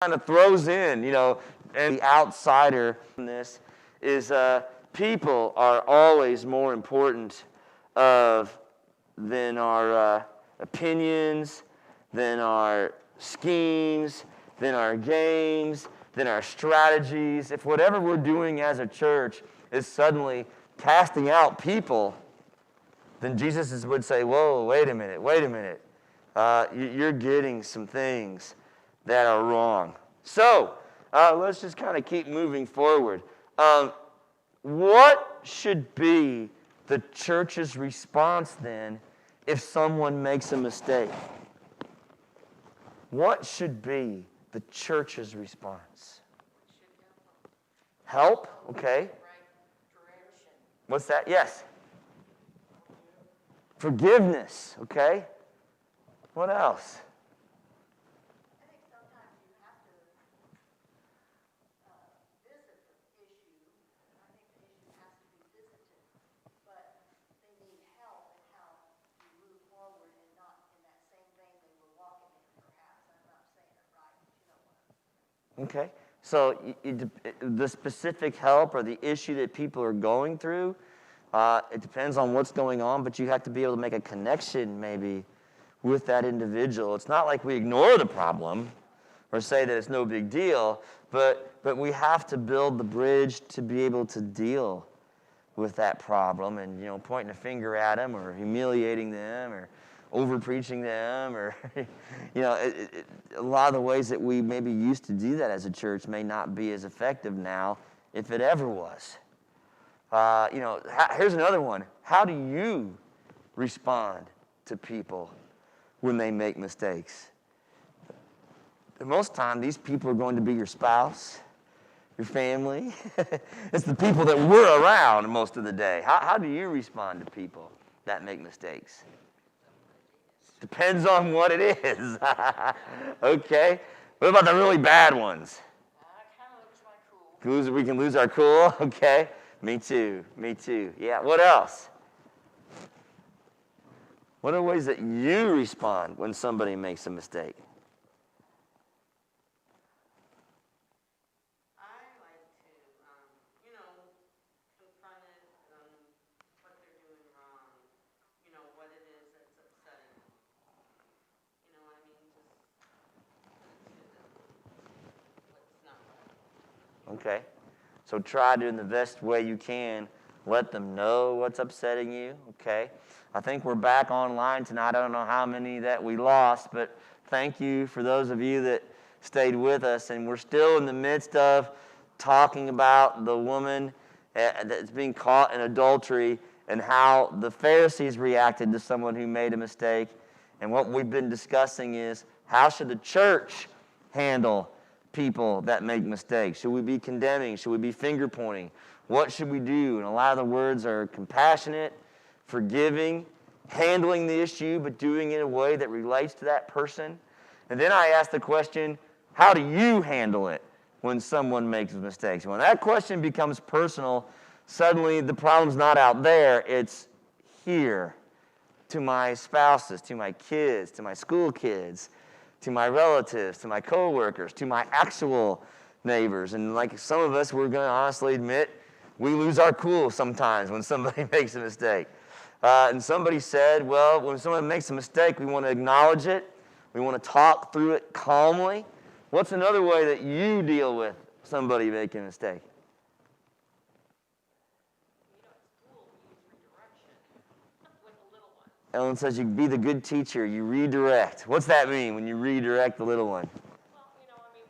kind of throws in, and the outsider in this is people are always more important than our opinions, than our schemes, than our games, than our strategies. If whatever we're doing as a church is suddenly casting out people, then Jesus would say, whoa, wait a minute. You're getting some things that are wrong. So, let's just kind of keep moving forward. What should be the church's response then if someone makes a mistake? What should be the church's response? Help, okay. What's that? Yes. Forgiveness, okay. What else? I think sometimes you have to visit the issue. I think the issue has to be visited, but they need help in how you move forward and not in that same vein they were walking in, perhaps. I'm not saying it right, but you know what I'm saying. Okay. So the specific help or the issue that people are going through, it depends on what's going on, but you have to be able to make a connection maybe with that individual. It's not like we ignore the problem or say that it's no big deal, but we have to build the bridge to be able to deal with that problem, and pointing a finger at them or humiliating them or over-preaching them or a lot of the ways that we maybe used to do that as a church may not be as effective now if it ever was. Here's another one. How do you respond to people when they make mistakes? Most of the time, these people are going to be your spouse, your family. It's the people that we're around most of the day. How do you respond to people that make mistakes? Depends on what it is. Okay. What about the really bad ones? I kind of lose my cool. We can lose our cool? Okay. Me too. Yeah, what else? What are ways that you respond when somebody makes a mistake? I like to, confront it, what they're doing wrong, what it is that's upsetting them. You know what I mean? Just put it to them, what's not right. Okay. So try to, in the best way you can, let them know what's upsetting you. Okay. I think we're back online tonight. I don't know how many that we lost, but thank you for those of you that stayed with us. And we're still in the midst of talking about the woman that's being caught in adultery and how the Pharisees reacted to someone who made a mistake. And what we've been discussing is how should the church handle people that make mistakes? Should we be condemning? Should we be finger pointing? What should we do? And a lot of the words are compassionate, forgiving, handling the issue, but doing it in a way that relates to that person. And then I ask the question, how do you handle it when someone makes mistakes? When that question becomes personal, suddenly the problem's not out there, it's here, to my spouses, to my kids, to my school kids, to my relatives, to my coworkers, to my actual neighbors. And like some of us, we're going to honestly admit, we lose our cool sometimes when somebody makes a mistake. And somebody said, well, when someone makes a mistake, we want to acknowledge it. We want to talk through it calmly. What's another way that you deal with somebody making a mistake? Ellen says you be the good teacher, you redirect. What's that mean when you redirect the little one? Well, when somebody's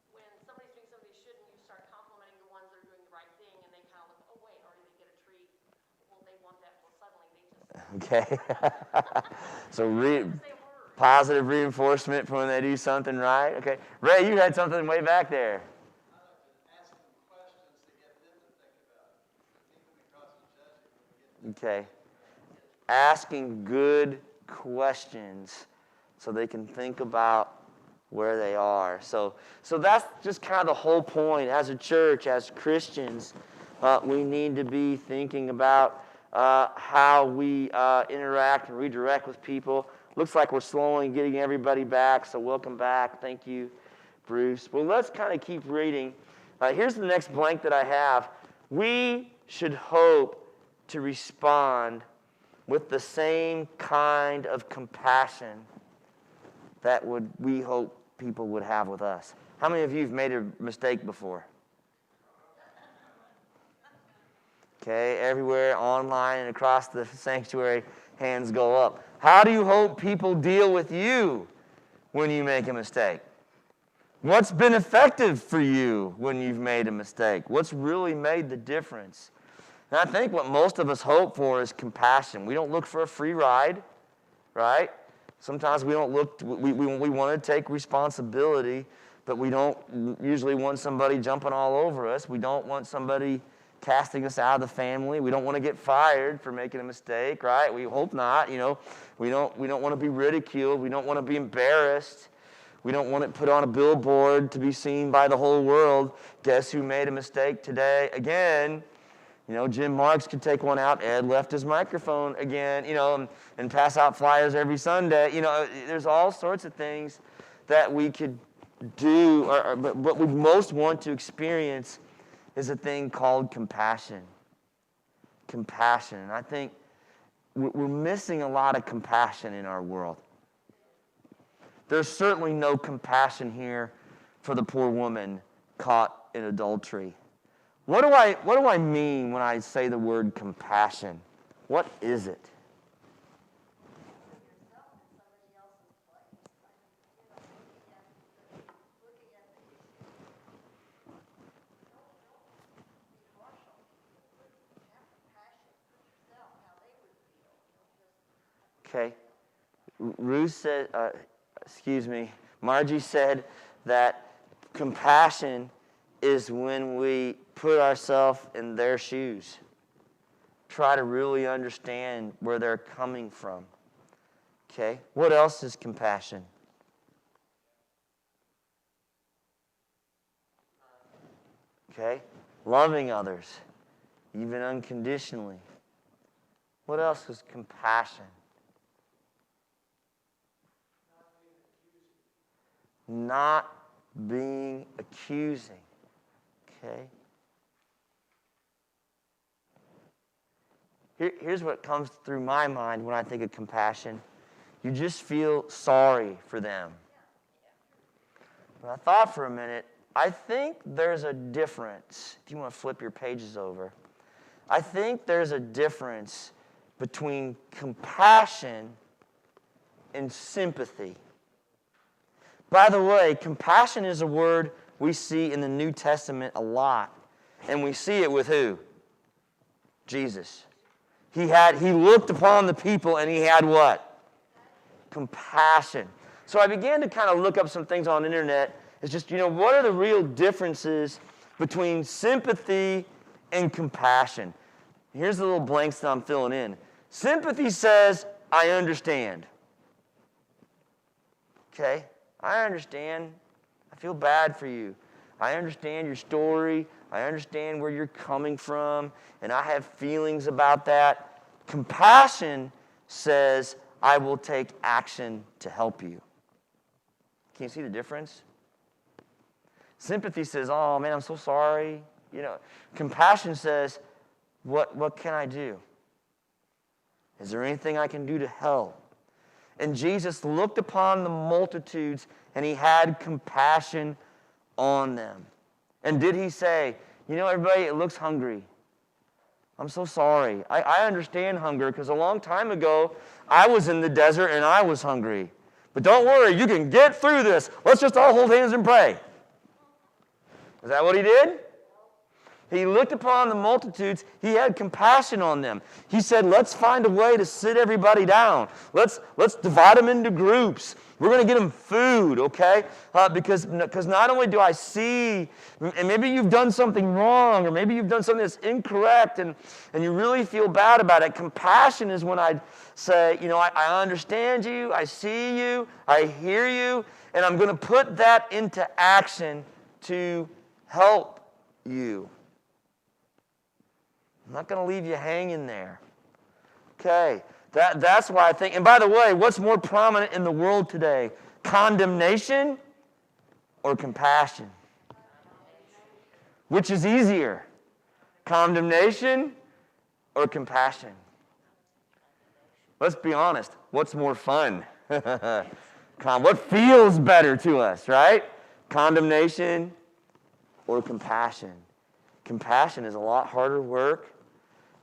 doing something they shouldn't, you start complimenting the ones that are doing the right thing, and they kind of look, oh, wait, or they get a treat. Well, they want that. Well, suddenly they just... Okay. So positive reinforcement for when they do something right. Okay. Ray, you had something way back there. Okay. Asking good questions so they can think about where they are. So that's just kind of the whole point. As a church, as Christians, we need to be thinking about how we interact and redirect with people. Looks like we're slowly getting everybody back, so welcome back. Thank you. Bruce. Well, let's kind of keep reading. Here's the next blank that I have. We should hope to respond with the same kind of compassion that we hope people would have with us. How many of you have made a mistake before? Okay, everywhere, online and across the sanctuary, hands go up. How do you hope people deal with you when you make a mistake? What's been effective for you when you've made a mistake? What's really made the difference? And I think what most of us hope for is compassion. We don't look for a free ride, right? Sometimes we don't look, we want to take responsibility, but we don't usually want somebody jumping all over us. We don't want somebody casting us out of the family. We don't want to get fired for making a mistake, right? We hope not, We don't want to be ridiculed. We don't want to be embarrassed. We don't want it put on a billboard to be seen by the whole world. Guess who made a mistake today? Again, Jim Marks could take one out. Ed left his microphone again, and pass out flyers every Sunday. There's all sorts of things that we could do, but what we most want to experience is a thing called compassion. Compassion. And I think we're missing a lot of compassion in our world. There's certainly no compassion here for the poor woman caught in adultery. What do I mean when I say the word compassion? What is it? Okay. Ruth said, Margie said that compassion is when we put ourselves in their shoes. Try to really understand where they're coming from. Okay? What else is compassion? Okay? Loving others, even unconditionally. What else is compassion? Not being accusing. Okay? Here's what comes through my mind when I think of compassion. You just feel sorry for them. But I thought for a minute, I think there's a difference. If you want to flip your pages over, I think there's a difference between compassion and sympathy. By the way, compassion is a word we see in the New Testament a lot. And we see it with who? Jesus. He looked upon the people and he had what? Compassion. So I began to kind of look up some things on the internet. It's just, what are the real differences between sympathy and compassion? Here's the little blanks that I'm filling in. Sympathy says, I understand. Okay? I understand. I feel bad for you. I understand your story. I understand where you're coming from, and I have feelings about that. Compassion says, I will take action to help you. Can you see the difference? Sympathy says, oh man, I'm so sorry. Compassion says, what can I do? Is there anything I can do to help? And Jesus looked upon the multitudes and he had compassion on them. And did he say, everybody, it looks hungry. I'm so sorry. I understand hunger because a long time ago, I was in the desert and I was hungry. But don't worry, you can get through this. Let's just all hold hands and pray. Is that what he did? He looked upon the multitudes. He had compassion on them. He said, let's find a way to sit everybody down. Let's divide them into groups. We're going to get them food, okay? Because not only do I see, and maybe you've done something wrong, or maybe you've done something that's incorrect, and you really feel bad about it. Compassion is when I say, I understand you, I see you, I hear you, and I'm going to put that into action to help you. I'm not going to leave you hanging there. Okay, that's why I think, and by the way, what's more prominent in the world today? Condemnation or compassion? Which is easier? Condemnation or compassion? Let's be honest. What's more fun? What feels better to us, right? Condemnation or compassion? Compassion is a lot harder work.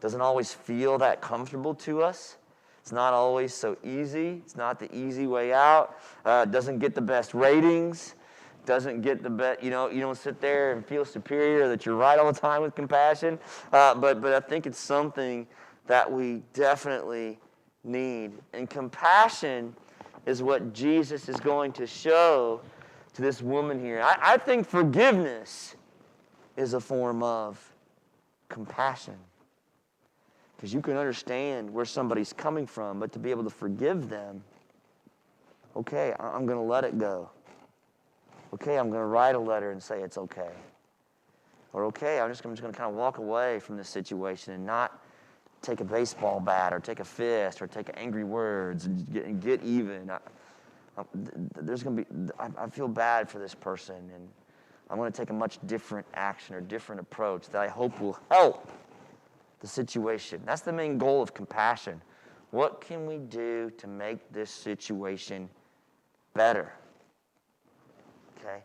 Doesn't always feel that comfortable to us. It's not always so easy. It's not the easy way out. Doesn't get the best ratings. Doesn't get the best, you don't sit there and feel superior that you're right all the time with compassion. But I think it's something that we definitely need. And compassion is what Jesus is going to show to this woman here. I think forgiveness is a form of compassion. Because you can understand where somebody's coming from, but to be able to forgive them, okay, I'm going to let it go. Okay, I'm going to write a letter and say it's okay. Or okay, I'm just going to kind of walk away from this situation and not take a baseball bat or take a fist or take angry words and get even. I feel bad for this person, and I'm going to take a much different action or different approach that I hope will help the situation. That's the main goal of compassion. What can we do to make this situation better? Okay?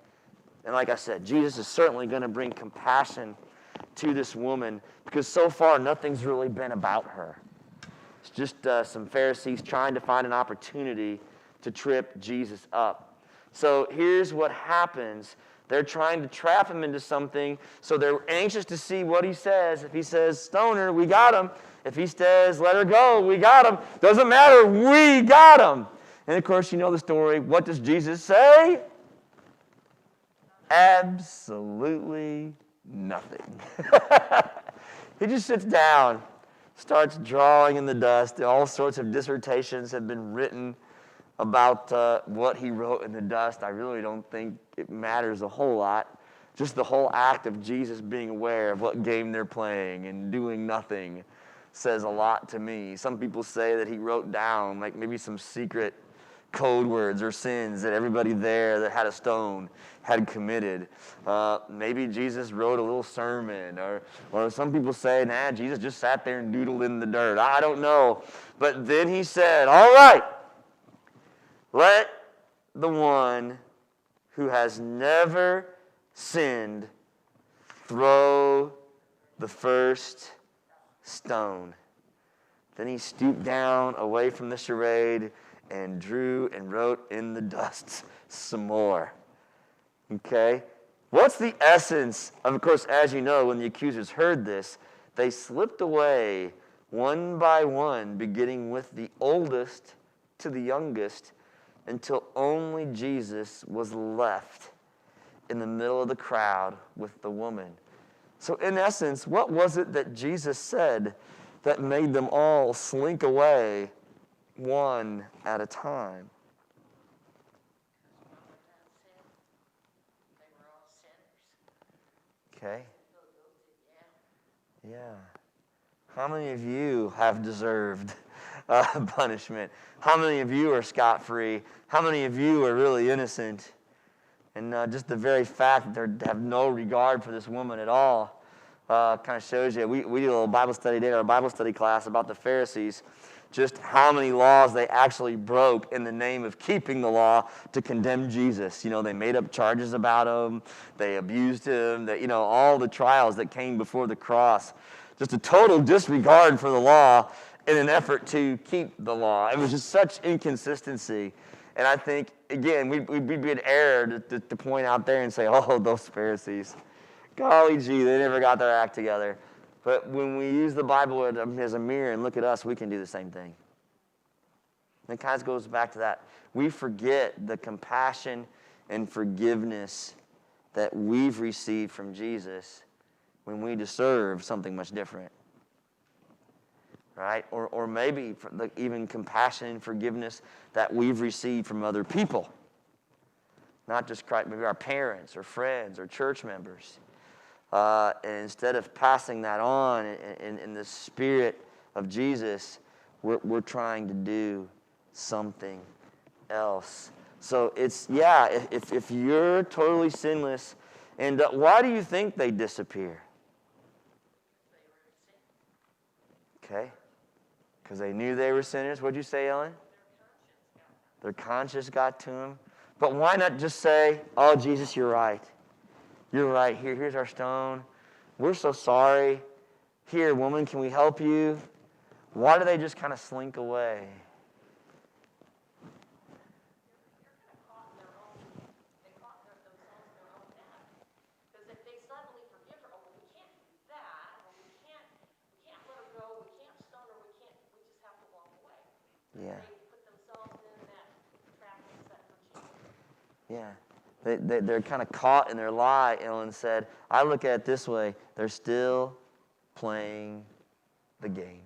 And like I said, Jesus is certainly going to bring compassion to this woman because so far nothing's really been about her. It's just some Pharisees trying to find an opportunity to trip Jesus up. So here's what happens. They're trying to trap him into something, so they're anxious to see what he says. If he says, stone her, we got him. If he says, let her go, we got him. Doesn't matter, we got him. And of course, you know the story. What does Jesus say? Absolutely nothing. He just sits down, starts drawing in the dust. All sorts of dissertations have been written about what he wrote in the dust. I really don't think it matters a whole lot. Just the whole act of Jesus being aware of what game they're playing and doing nothing says a lot to me. Some people say that he wrote down like maybe some secret code words or sins that everybody there that had a stone had committed. Maybe Jesus wrote a little sermon, or some people say, nah, Jesus just sat there and doodled in the dirt. I don't know. But then he said, all right, let the one who has never sinned throw the first stone. Then he stooped down away from the charade and drew and wrote in the dust some more. Okay? What's the essence of course, as you know, when the accusers heard this, they slipped away one by one, beginning with the oldest to the youngest, until only Jesus was left in the middle of the crowd with the woman. So in essence, what was it that Jesus said that made them all slink away one at a time? Okay. Yeah. How many of you have deserved punishment? How many of you are scot-free? How many of you are really innocent? And just the very fact that they have no regard for this woman at all kind of shows you. We did a little Bible study today, our Bible study class about the Pharisees, just how many laws they actually broke in the name of keeping the law to condemn Jesus. You know, they made up charges about him. They abused him. All the trials that came before the cross. Just a total disregard for the law in an effort to keep the law. It was just such inconsistency. And I think, again, we'd be an error to point out there and say, oh, those Pharisees. Golly gee, they never got their act together. But when we use the Bible as a mirror and look at us, we can do the same thing. And it kind of goes back to that. We forget the compassion and forgiveness that we've received from Jesus when we deserve something much different. Right? Or maybe even compassion and forgiveness that we've received from other people. Not just Christ, maybe our parents or friends or church members. And instead of passing that on in the spirit of Jesus, we're trying to do something else. So it's, yeah, if you're totally sinless, and why do you think they disappear? Okay. Because they knew they were sinners. What'd you say, Ellen? Their conscience got to them. But why not just say, oh, Jesus, you're right. You're right. Here's our stone. We're so sorry. Here, woman, can we help you? Why do they just kind of slink away? Because if they suddenly forgive her, oh, well, we can't do that, or we can't let her go, we can't stone her, we just have to walk away. Yeah. They put themselves in that trap and set for Jesus. Yeah. They're kind of caught in their lie, Ellen said. I look at it this way. They're still playing the game.